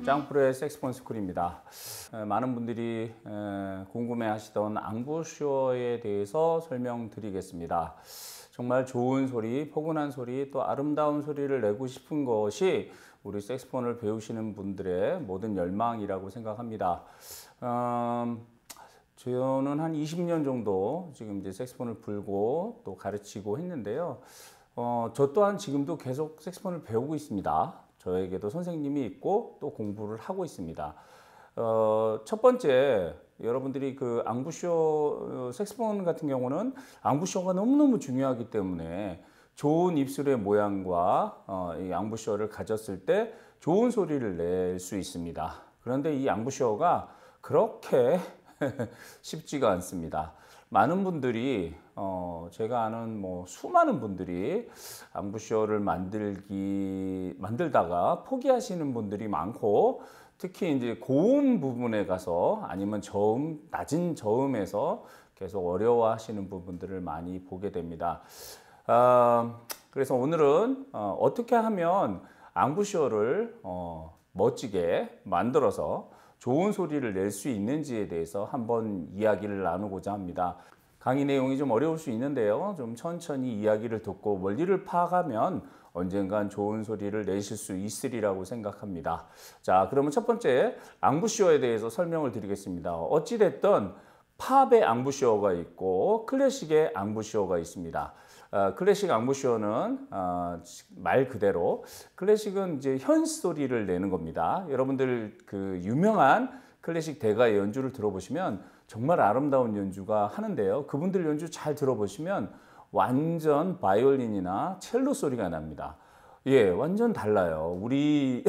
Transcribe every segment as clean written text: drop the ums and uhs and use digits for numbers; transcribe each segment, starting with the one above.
짱프로의 색스폰 스쿨입니다. 많은 분들이 궁금해하시던 앙부쇼에 대해서 설명드리겠습니다. 정말 좋은 소리, 포근한 소리, 또 아름다운 소리를 내고 싶은 것이 우리 색스폰을 배우시는 분들의 모든 열망이라고 생각합니다. 저는 한 20년 정도 지금 이제 색스폰을 불고 또 가르치고 했는데요. 저 또한 지금도 계속 색스폰을 배우고 있습니다. 저에게도 선생님이 있고 또 공부를 하고 있습니다. 첫 번째, 여러분들이 그 앙부쇼 색스폰 같은 경우는 앙부쇼가 너무너무 중요하기 때문에 좋은 입술의 모양과 이 앙부쇼를 가졌을 때 좋은 소리를 낼 수 있습니다. 그런데 이 앙부쇼가 그렇게 쉽지가 않습니다. 많은 분들이 제가 아는 수많은 분들이 앙부쇼를 만들다가 포기하시는 분들이 많고, 특히 이제 고음 부분에 가서 아니면 낮은 저음에서 계속 어려워하시는 부분들을 많이 보게 됩니다. 그래서 오늘은 어떻게 하면 앙부쇼를 멋지게 만들어서 좋은 소리를 낼 수 있는지에 대해서 한번 이야기를 나누고자 합니다. 강의 내용이 좀 어려울 수 있는데요. 좀 천천히 이야기를 듣고 원리를 파악하면 언젠간 좋은 소리를 내실 수 있으리라고 생각합니다. 자, 그러면 첫 번째 앙부쇼에 대해서 설명을 드리겠습니다. 어찌됐든 팝의 앙부쇼가 있고 클래식의 앙부쇼가 있습니다. 클래식 앙부쇼는 말 그대로 클래식은 이제 현 소리를 내는 겁니다. 여러분들 그 유명한 클래식 대가의 연주를 들어보시면 정말 아름다운 연주가 하는데요. 그분들 연주 잘 들어보시면 완전 바이올린이나 첼로 소리가 납니다. 예, 완전 달라요. 우리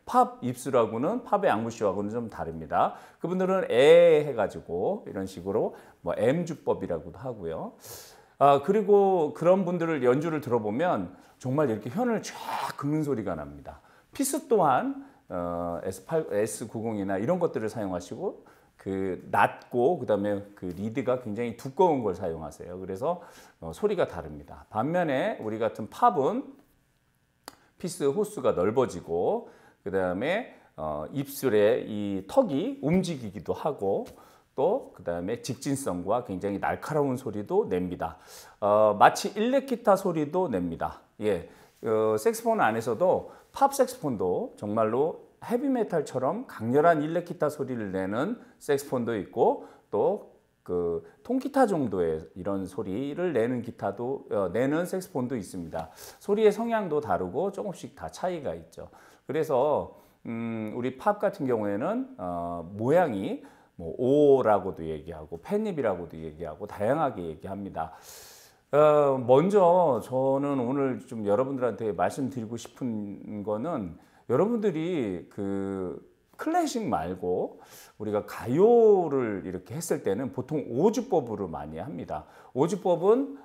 팝 입술하고는, 팝의 앙부쇼하고는 좀 다릅니다. 그분들은 에 해가지고 이런 식으로 M주법이라고도 하고요. 그리고 그런 분들을 연주를 들어보면 정말 이렇게 현을 쫙 긁는 소리가 납니다. 피스 또한 S8, S90이나 이런 것들을 사용하시고 그 낮고 그다음에 그 리드가 굉장히 두꺼운 걸 사용하세요. 그래서 소리가 다릅니다. 반면에 우리 같은 팝은 피스 호수가 넓어지고 그다음에 입술의 이 턱이 움직이기도 하고 또 그다음에 직진성과 굉장히 날카로운 소리도 냅니다. 마치 일렉 기타 소리도 냅니다. 예, 색스폰 안에서도 팝 색스폰도 정말로 헤비메탈처럼 강렬한 일렉 기타 소리를 내는 색스폰도 있고 또 그 통기타 정도의 이런 소리를 내는 기타도 내는 색스폰도 있습니다. 소리의 성향도 다르고 조금씩 다 차이가 있죠. 그래서 우리 팝 같은 경우에는 모양이 오라고도 얘기하고 펜잎이라고도 얘기하고 다양하게 얘기합니다. 먼저 저는 오늘 좀 여러분들한테 말씀드리고 싶은 거는 여러분들이 그 클래식 말고 우리가 가요를 이렇게 했을 때는 보통 5주법으로 많이 합니다. 5주법은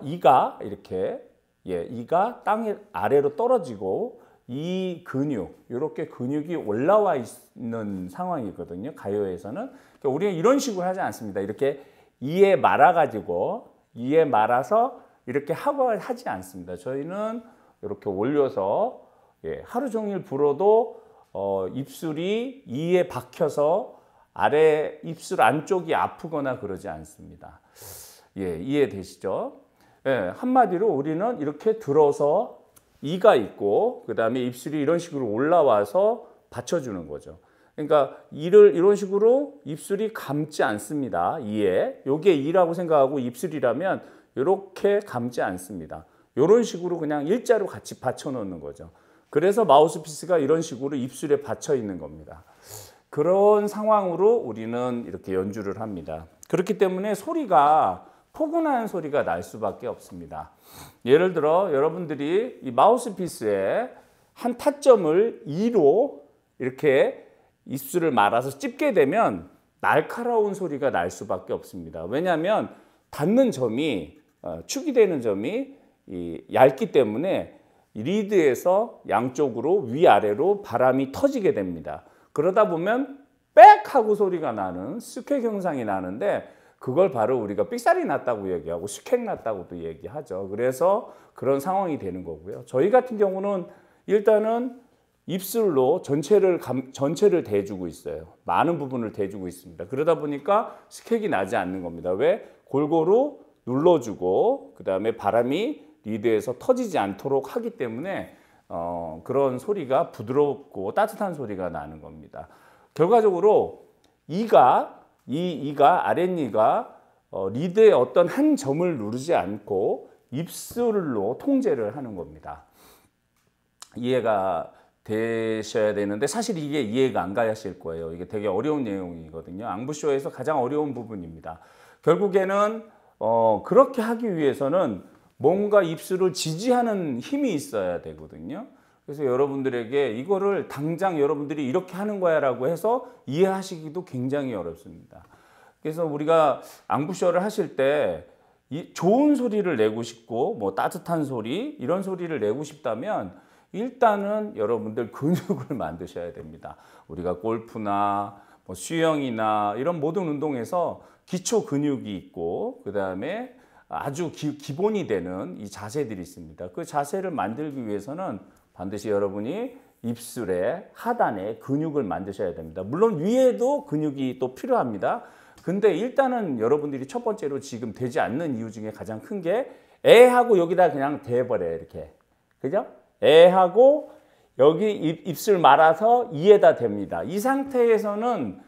이가 이렇게 이가 땅 아래로 떨어지고 이 근육, 이렇게 근육이 올라와 있는 상황이거든요. 가요에서는. 그러니까 우리는 이런 식으로 하지 않습니다. 이렇게 이에 말아가지고 이에 말아서 이렇게 하지 않습니다. 저희는 이렇게 올려서 하루 종일 불어도 입술이 이에 박혀서 아래 입술 안쪽이 아프거나 그러지 않습니다. 예, 이해되시죠? 예, 한마디로 우리는 이렇게 들어서 이가 있고 그 다음에 입술이 이런 식으로 올라와서 받쳐주는 거죠. 그러니까 이를 이런 식으로 입술이 감지 않습니다. 이에 요게 이라고 생각하고 입술이라면 이렇게 감지 않습니다. 이런 식으로 그냥 일자로 같이 받쳐 놓는 거죠. 그래서 마우스피스가 이런 식으로 입술에 받쳐 있는 겁니다. 그런 상황으로 우리는 이렇게 연주를 합니다. 그렇기 때문에 소리가 포근한 소리가 날 수밖에 없습니다. 예를 들어 여러분들이 이 마우스피스에 한 타점을 2로 이렇게 입술을 말아서 찝게 되면 날카로운 소리가 날 수밖에 없습니다. 왜냐하면 닿는 점이 축이 되는 점이 얇기 때문에 리드에서 양쪽으로 위아래로 바람이 터지게 됩니다. 그러다 보면 빽 하고 소리가 나는 스퀘 경상이 나는데 그걸 바로 우리가 삑사리 났다고 얘기하고 스퀘 났다고도 얘기하죠. 그래서 그런 상황이 되는 거고요. 저희 같은 경우는 일단은 입술로 전체를 대주고 있어요. 많은 부분을 대주고 있습니다. 그러다 보니까 스캑이 나지 않는 겁니다. 왜? 골고루 눌러주고 그 다음에 바람이 리드에서 터지지 않도록 하기 때문에 그런 소리가 부드럽고 따뜻한 소리가 나는 겁니다. 결과적으로 이가 아랫니가 리드의 어떤 한 점을 누르지 않고 입술로 통제를 하는 겁니다. 이해가 되셔야 되는데 사실 이게 이해가 안 가실 거예요. 이게 되게 어려운 내용이거든요. 앙부쇼에서 가장 어려운 부분입니다. 결국에는 그렇게 하기 위해서는 뭔가 입술을 지지하는 힘이 있어야 되거든요. 그래서 여러분들에게 이거를 당장 여러분들이 이렇게 하는 거야 라고 해서 이해하시기도 굉장히 어렵습니다. 그래서 우리가 앙부쇼를 하실 때 좋은 소리를 내고 싶고 뭐 따뜻한 소리 이런 소리를 내고 싶다면 일단은 여러분들 근육을 만드셔야 됩니다. 우리가 골프나 뭐 수영이나 이런 모든 운동에서 기초 근육이 있고 그 다음에 아주 기본이 되는 이 자세들이 있습니다. 그 자세를 만들기 위해서는 반드시 여러분이 입술의 하단에 근육을 만드셔야 됩니다. 물론 위에도 근육이 또 필요합니다. 근데 일단은 여러분들이 첫 번째로 지금 되지 않는 이유 중에 가장 큰 게 애하고 여기다 그냥 대버려요. 이렇게. 그죠? 애하고 여기 입술 말아서 이에다 댑니다. 이 상태에서는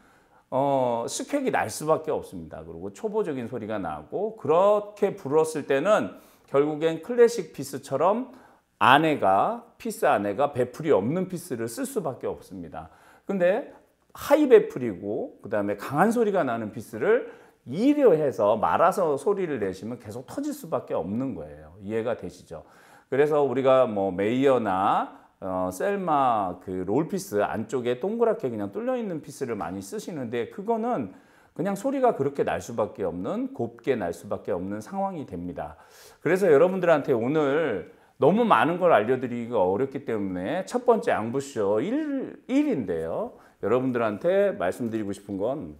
스캑이 날 수밖에 없습니다. 그리고 초보적인 소리가 나고 그렇게 불었을 때는 결국엔 클래식 피스처럼 피스 안에가 베풀이 없는 피스를 쓸 수밖에 없습니다. 근데 하이 베풀이고 그 다음에 강한 소리가 나는 피스를 이려 해서 말아서 소리를 내시면 계속 터질 수밖에 없는 거예요. 이해가 되시죠? 그래서 우리가 뭐 메이어나 셀마 그 롤피스 안쪽에 동그랗게 그냥 뚫려 있는 피스를 많이 쓰시는데 그거는 그냥 소리가 그렇게 날 수밖에 없는 곱게 날 수밖에 없는 상황이 됩니다. 그래서 여러분들한테 오늘 너무 많은 걸 알려드리기가 어렵기 때문에 첫 번째 앙부쇼 1인데요. 여러분들한테 말씀드리고 싶은 건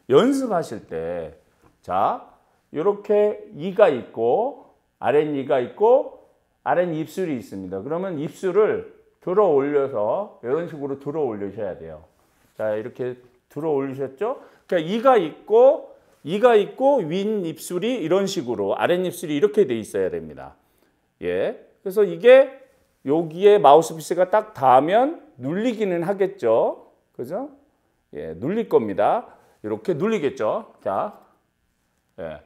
연습하실 때 자, 이렇게 이가 있고 아랫니가 있고 아랫입술이 있습니다. 그러면 입술을 들어 올려서 이런 식으로 들어 올리셔야 돼요. 자, 이렇게 들어 올리셨죠? 그러니까 이가 있고 윗 입술이 이런 식으로 아랫입술이 이렇게 돼 있어야 됩니다. 예. 그래서 이게 여기에 마우스피스가 딱 닿으면 눌리기는 하겠죠. 그죠? 예, 눌릴 겁니다. 이렇게 눌리겠죠. 자, 예.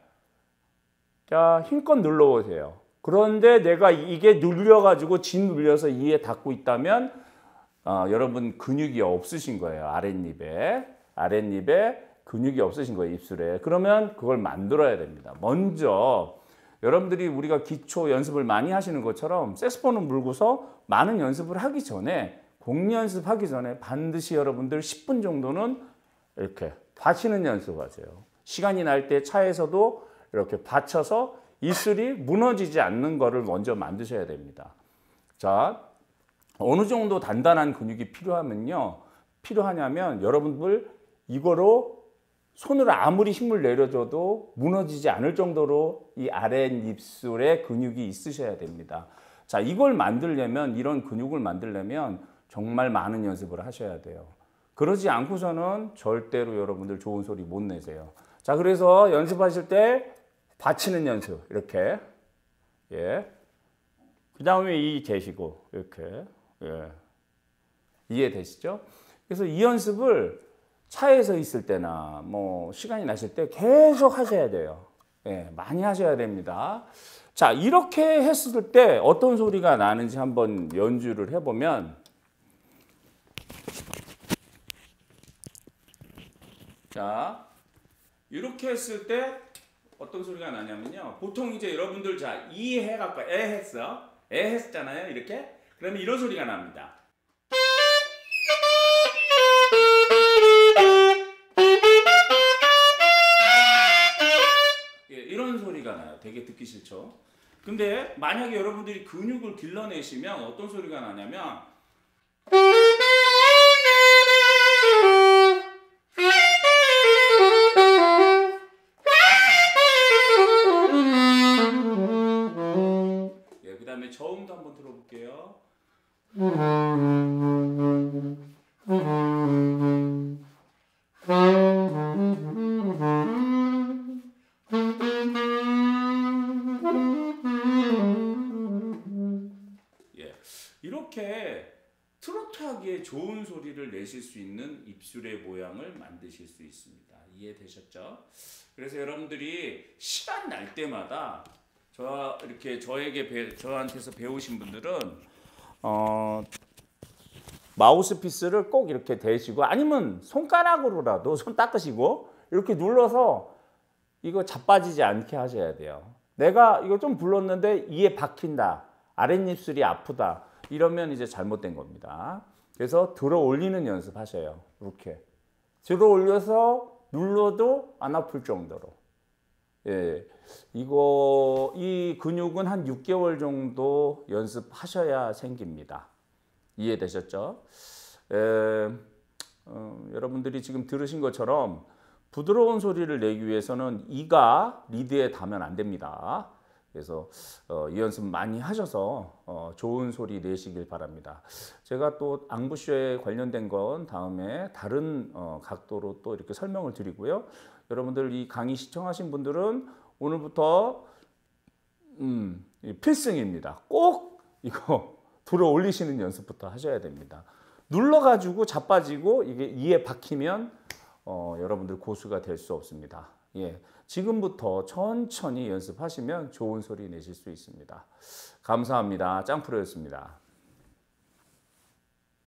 자, 힘껏 눌러보세요. 그런데 내가 이게 눌려가지고 짓눌려서 이에 닿고 있다면 여러분 근육이 없으신 거예요. 아랫입에 근육이 없으신 거예요. 입술에. 그러면 그걸 만들어야 됩니다. 먼저 여러분들이 우리가 기초 연습을 많이 하시는 것처럼 색소폰을 물고서 많은 연습을 하기 전에 곡연습하기 전에 반드시 여러분들 10분 정도는 이렇게 받치는 연습하세요. 시간이 날 때 차에서도 이렇게 받쳐서 입술이 무너지지 않는 거를 먼저 만드셔야 됩니다. 자, 어느 정도 단단한 근육이 필요하냐면 여러분들 이거로 손으로 아무리 힘을 내려줘도 무너지지 않을 정도로 이 아랫입술에 근육이 있으셔야 됩니다. 자, 이걸 만들려면 이런 근육을 만들려면 정말 많은 연습을 하셔야 돼요. 그러지 않고서는 절대로 여러분들 좋은 소리 못 내세요. 자, 그래서 연습하실 때 받치는 연습 이렇게 예. 그 다음에 이 재시고 이렇게 예. 이해되시죠? 그래서 이 연습을 차에서 있을 때나 뭐 시간이 나실 때 계속 하셔야 돼요. 예, 많이 하셔야 됩니다. 자, 이렇게 했을 때 어떤 소리가 나는지 한번 연주를 해보면 자, 이렇게 했을 때 어떤 소리가 나냐면요. 보통 이제 여러분들 자, 이 해갖고 애 했잖아요. 이렇게. 그러면 이런 소리가 납니다. 예, 이런 소리가 나요. 되게 듣기 싫죠. 근데 만약에 여러분들이 근육을 길러내시면 어떤 소리가 나냐면 예, 그 다음에 저음도 한번 들어볼게요. 예, 이렇게 트로트하기에 좋은 소리를 내실 수 있는 입술의 모양을 만드실 수 있습니다. 이해되셨죠? 그래서 여러분들이 시간 날 때마다 저한테서 배우신 분들은 마우스피스를 꼭 이렇게 대시고 아니면 손가락으로라도 손 닦으시고 이렇게 눌러서 이거 자빠지지 않게 하셔야 돼요. 내가 이거 좀 불렀는데 이에 박힌다. 아랫입술이 아프다. 이러면 이제 잘못된 겁니다. 그래서 들어 올리는 연습하셔요. 이렇게. 들어 올려서 눌러도 안 아플 정도로. 예. 이 근육은 한 6개월 정도 연습하셔야 생깁니다. 이해되셨죠? 여러분들이 지금 들으신 것처럼 부드러운 소리를 내기 위해서는 이가 리드에 닿으면 안 됩니다. 그래서 이 연습 많이 하셔서 좋은 소리 내시길 바랍니다. 제가 또 앙부쇼에 관련된 건 다음에 다른 각도로 또 이렇게 설명을 드리고요. 여러분들 이 강의 시청하신 분들은 오늘부터 필승입니다. 꼭 이거 들어 올리시는 연습부터 하셔야 됩니다. 눌러가지고 자빠지고 이게 이에 박히면 여러분들 고수가 될 수 없습니다. 예, 지금부터 천천히 연습하시면 좋은 소리 내실 수 있습니다. 감사합니다. 짱프로였습니다.